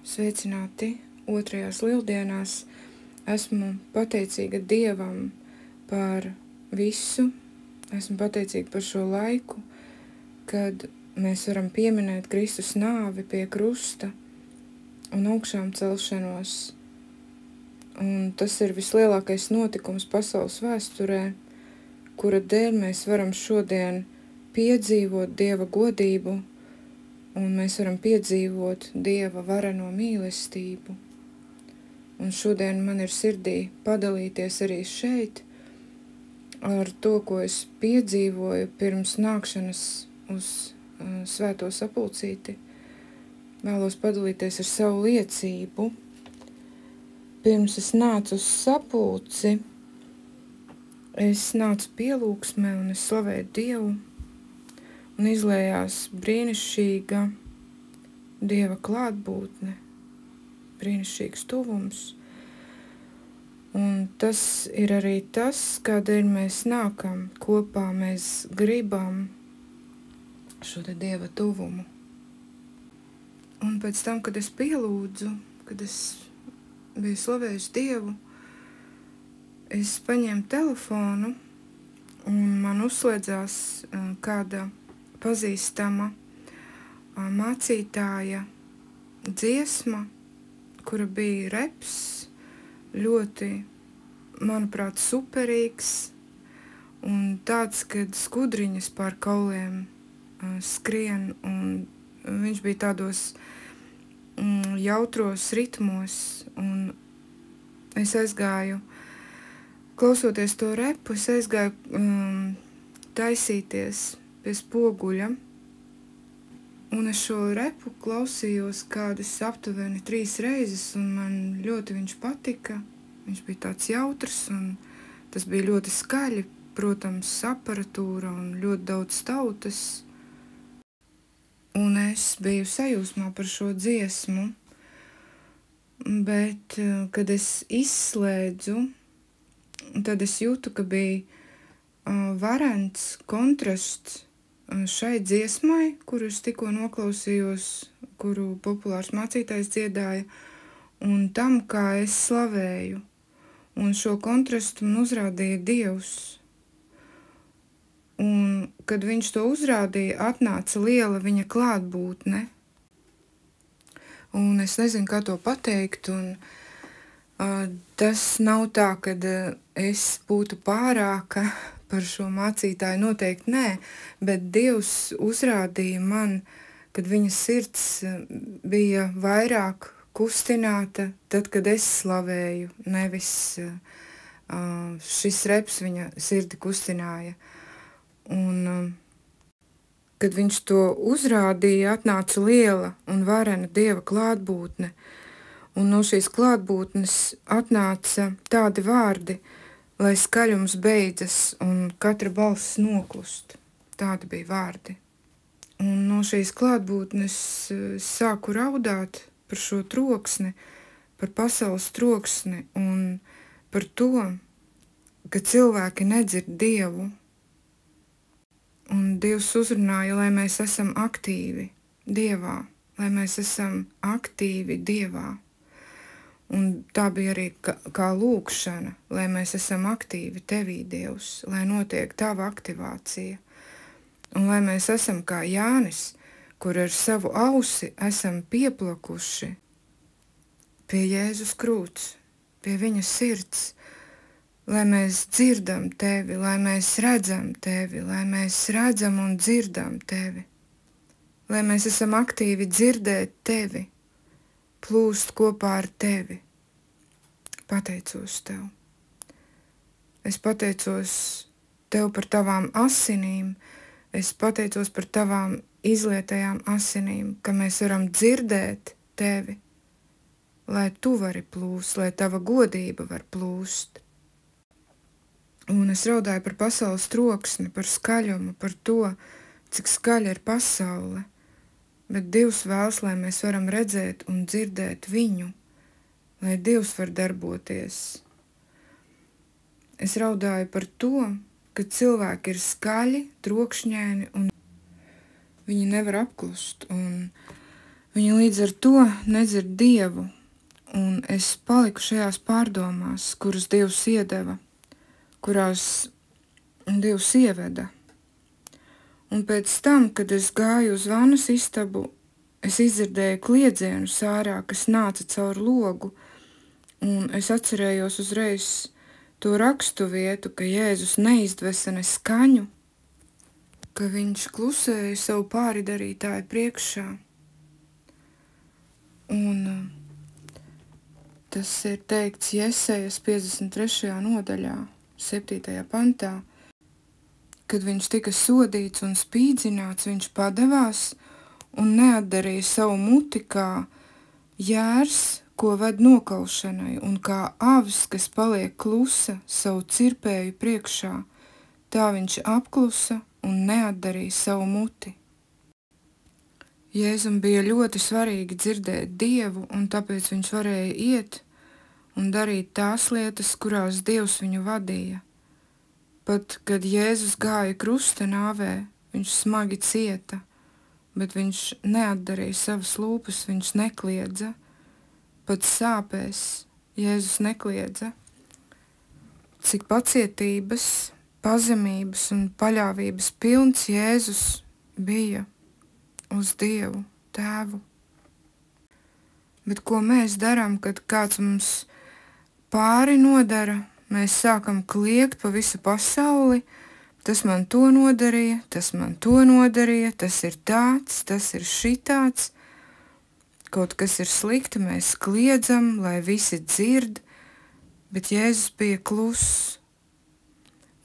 Sveicināti otrajās lieldienās. Esmu pateicīga Dievam par visu. Esmu pateicīga par šo laiku, kad mēs varam pieminēt Kristus nāvi pie krusta un augšām celšanos. Un tas ir vislielākais notikums pasaules vēsturē, kura dēļ mēs varam šodien piedzīvot Dieva godību, un mēs varam piedzīvot Dieva vareno mīlestību. Un šodien man ir sirdī padalīties arī šeit ar to, ko es piedzīvoju pirms nākšanas uz svēto sapulcīti. Vēlos padalīties ar savu liecību. Pirms es nācu uz sapulci, es nācu pielūgsmē un es slavēju Dievu, un izlējās brīnišķīga Dieva klātbūtne, brīnišķīgs tuvums. Un tas ir arī tas, kādēļ mēs nākam kopā, mēs gribam šo te Dieva tuvumu. Un pēc tam, kad es pielūdzu, kad es biju slavējusi Dievu, es paņēmu telefonu un man uzslēdzās kāda pazīstama mācītāja dziesma, kura bija reps, ļoti, manuprāt, superīgs un tāds, kad skudriņas pār kauliem skrien, un viņš bija tādos jautros ritmos, un es aizgāju, klausoties to repu, es aizgāju taisīties pie spoguļa, un es šo repu klausījos kādas aptuveni 3 reizes, un man ļoti viņš patika. Viņš bija tāds jautrs, un tas bija ļoti skaļi, protams, aparatūra un ļoti daudz tautas. Un es biju sajūsmā par šo dziesmu, bet, kad es izslēdzu, tad es jūtu, ka bija varants kontrasts šai dziesmai, kuru es tikko noklausījos, kuru populārs mācītājs dziedāja, un tam, kā es slavēju. Un šo kontrastu man uzrādīja Dievs. Un, kad viņš to uzrādīja, atnāca liela viņa klātbūtne. Un es nezinu, kā to pateikt, un tas nav tā, kad es būtu pārāka par šo mācītāju, noteikti nē, bet Dievs uzrādīja man, kad viņa sirds bija vairāk kustināta, tad, kad es slavēju, nevis šis reps viņa sirdi kustināja. Un, kad viņš to uzrādīja, atnāca liela un varena Dieva klātbūtne, un no šīs klātbūtnes atnāca tādi vārdi, lai skaļums beidzas un katra balss noklust. Tādi bija vārdi. Un no šīs klātbūtnes sāku raudāt par šo troksni, par pasaules troksni un par to, ka cilvēki nedzird Dievu. Un Dievs uzrunāja, lai mēs esam aktīvi Dievā, lai mēs esam aktīvi Dievā. Un tā bija arī kā lūkšana, lai mēs esam aktīvi Tevī, Dievs, lai notiek Tava aktivācija. Un lai mēs esam kā Jānis, kur ar savu ausi esam pieplakuši pie Jēzus krūts, pie viņa sirds, lai mēs dzirdam Tevi, lai mēs redzam Tevi, lai mēs redzam un dzirdam Tevi, lai mēs esam aktīvi dzirdēt Tevi, plūst kopā ar Tevi. Pateicos Tev. Es pateicos Tev par Tavām asinīm, es pateicos par Tavām izlietajām asinīm, ka mēs varam dzirdēt Tevi, lai Tu vari plūst, lai Tava godība var plūst. Un es raudāju par pasaules troksni, par skaļumu, par to, cik skaļa ir pasaule, bet Dievs vēlas, lai mēs varam redzēt un dzirdēt viņu, lai Dievs var darboties. Es raudāju par to, ka cilvēki ir skaļi, trokšņaini un viņi nevar apklust. Un Viņi līdz ar to nedzird Dievu, un es paliku šajās pārdomās, kuras Dievs iedeva, kurās Dievs ieveda. Un pēc tam, kad es gāju uz vannas istabu, es izdzirdēju kliedzienu sārā, kas nāca caur logu, un es atcerējos uzreiz to rakstu vietu, ka Jēzus neizdvesa ne skaņu, ka viņš klusēja savu pāridarītāju priekšā. Un tas ir teikts Jesejas 53. nodaļā, 7. pantā. Kad viņš tika sodīts un spīdzināts, viņš padevās un neatdarīja savu muti kā jērs, ko ved nokaušanai, un kā avs, kas paliek klusa savu cirpēju priekšā, tā viņš apklusa un neatdarīja savu muti. Jēzum bija ļoti svarīgi dzirdēt Dievu, un tāpēc viņš varēja iet un darīt tās lietas, kurās Dievs viņu vadīja. Pat, kad Jēzus gāja krusta nāvē, viņš smagi cieta, bet viņš neatdarīja savas lūpas, viņš nekliedza. Pat sāpēs Jēzus nekliedza. Cik pacietības, pazemības un paļāvības pilns Jēzus bija uz Dievu, Tēvu. Bet ko mēs darām, kad kāds mums pāri nodara? Mēs sākam kliegt pa visu pasauli, tas man to nodarīja, tas man to nodarīja, tas ir tāds, tas ir šitāds. Kaut kas ir slikti, mēs kliedzam, lai visi dzird, bet Jēzus bija kluss.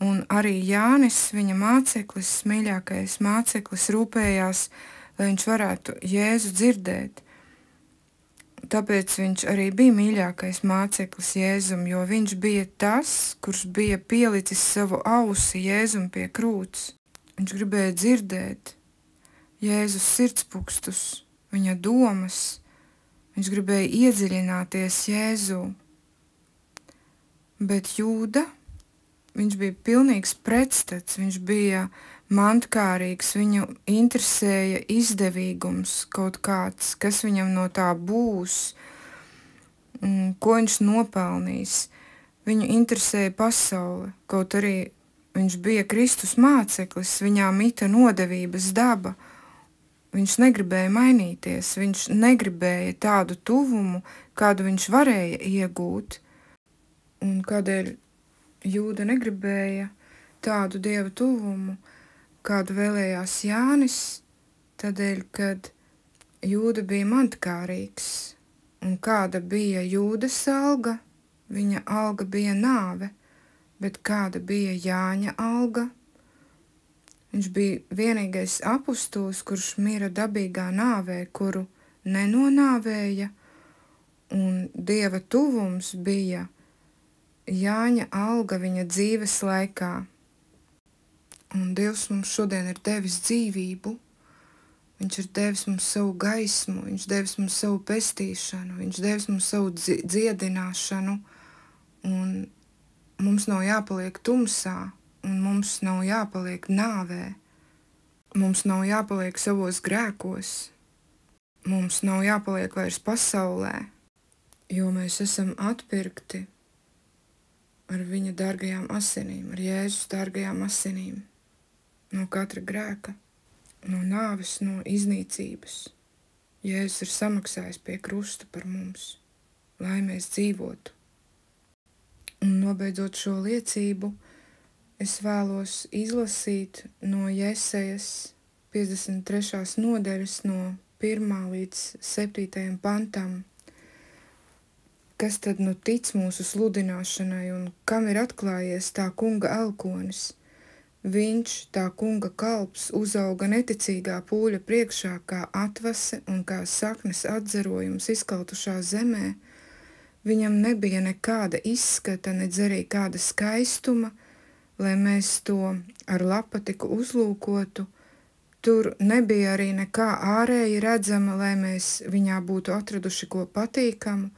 Un arī Jānis, viņa māceklis, mīļākais māceklis, rūpējās, lai viņš varētu Jēzu dzirdēt. Tāpēc viņš arī bija mīļākais māceklis Jēzum, jo viņš bija tas, kurš bija pielicis savu ausi Jēzum pie krūts. Viņš gribēja dzirdēt Jēzus sirdspūkstus, viņa domas, viņš gribēja iedziļināties Jēzū. Bet Jūda, viņš bija pilnīgs pretstats, viņš bija mantkārīgs, viņu interesēja izdevīgums kaut kāds, kas viņam no tā būs, ko viņš nopelnīs. Viņu interesēja pasaule, kaut arī viņš bija Kristus māceklis, viņā mita nodevības daba. Viņš negribēja mainīties, viņš negribēja tādu tuvumu, kādu viņš varēja iegūt. Un kādēļ Jūda negribēja tādu Dieva tuvumu, kādu vēlējās Jānis, tādēļ, kad Jūda bija mantkārīgs, un kāda bija Jūdas alga, viņa alga bija nāve, bet kāda bija Jāņa alga? Viņš bija vienīgais apustulis, kurš mira dabīgā nāvē, kuru nenonāvēja, un Dieva tuvums bija Jāņa alga viņa dzīves laikā. Un Dievs mums šodien ir devis dzīvību, viņš ir devis mums savu gaismu, viņš devis mums savu pestīšanu, viņš devis mums savu dziedināšanu, un mums nav jāpaliek tumsā, un mums nav jāpaliek nāvē, mums nav jāpaliek savos grēkos, mums nav jāpaliek vairs pasaulē, jo mēs esam atpirkti ar viņa dārgajām asinīm, ar Jēzus dārgajām asinīm. No katra grēka, no nāves, no iznīcības. Jēzus ir samaksājis pie krusta par mums, lai mēs dzīvotu. Un nobeidzot šo liecību, es vēlos izlasīt no Jesejas 53. nodaļas no 1. līdz 7. pantam, kas tad nu tic mūsu sludināšanai un kam ir atklājies tā kunga elkonis. Viņš, tā kunga kalps, uzauga neticīgā pūļa priekšā kā atvase un kā saknes atzarojums izkautušā zemē. Viņam nebija nekāda izskata, nedz arī kāda skaistuma, lai mēs to ar lapatiku uzlūkotu. Tur nebija arī nekā ārēji redzama, lai mēs viņā būtu atraduši ko patīkamu.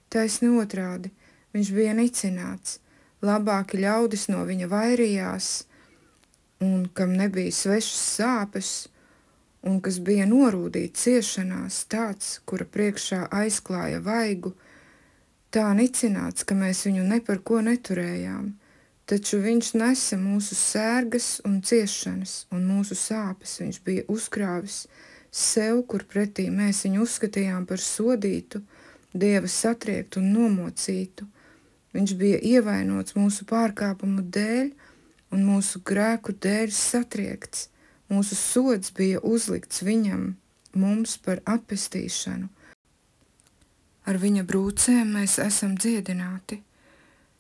Taisni otrādi, viņš bija nicināts, labāki ļaudis no viņa vairījās, un kam nebija svešas sāpes, un kas bija norūdīts ciešanās, tāds, kura priekšā aizklāja vaigu, tā nicināts, ka mēs viņu ne par ko neturējām, taču viņš nesa mūsu sērgas un ciešanas, un mūsu sāpes viņš bija uzkrāvis sev, kur pretī mēs viņu uzskatījām par sodītu, Dieva satriektu un nomocītu. Viņš bija ievainots mūsu pārkāpumu dēļ un mūsu grēku dēļ satriekts. Mūsu sods bija uzlikts viņam, mums par atpestīšanu. Ar viņa brūcēm mēs esam dziedināti.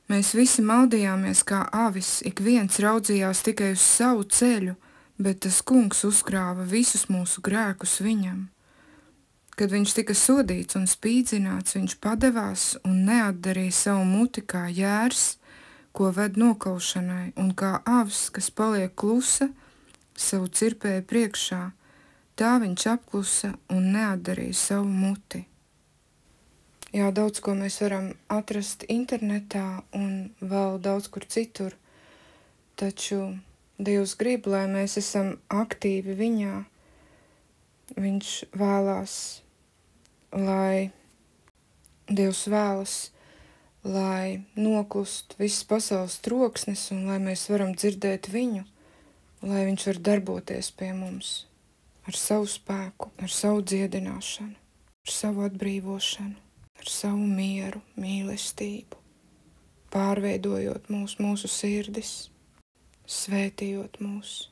Mēs visi maldījāmies kā avis, ik viens raudzījās tikai uz savu ceļu, bet tas kungs uzkrāva visus mūsu grēkus viņam. Kad viņš tika sodīts un spīdzināts, viņš padevās un neatdarīja savu muti kā jērs, ko ved nokaušanai, un kā avs, kas paliek klusa, savu cirpēju priekšā, tā viņš apklusa un neatdarīja savu muti. Jā, daudz ko mēs varam atrast internetā un vēl daudz kur citur, taču Dievs grib, lai mēs esam aktīvi viņā. Viņš vēlās, lai Dievs vēlas, lai noklust viss pasaules troksnis un lai mēs varam dzirdēt viņu, lai viņš var darboties pie mums ar savu spēku, ar savu dziedināšanu, ar savu atbrīvošanu, ar savu mieru, mīlestību, pārveidojot mūsu sirdis, svētījot mūs.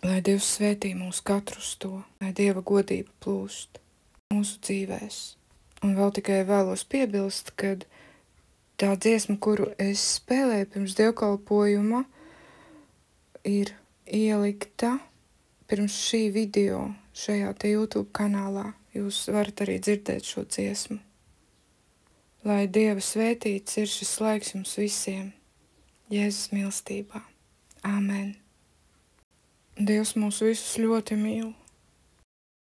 Lai Dievs svētī mūs katru uz to, lai Dieva godība plūst mūsu dzīvēs. Un vēl tikai vēlos piebilst, kad tā dziesma, kuru es spēlēju pirms dievkalpojuma, ir ielikta pirms šī video šajā te YouTube kanālā. Jūs varat arī dzirdēt šo dziesmu. Lai Dieva svētīts ir šis laiks jums visiem, Jēzus mīlestībā. Āmen. Dievs mūs visus ļoti mīl.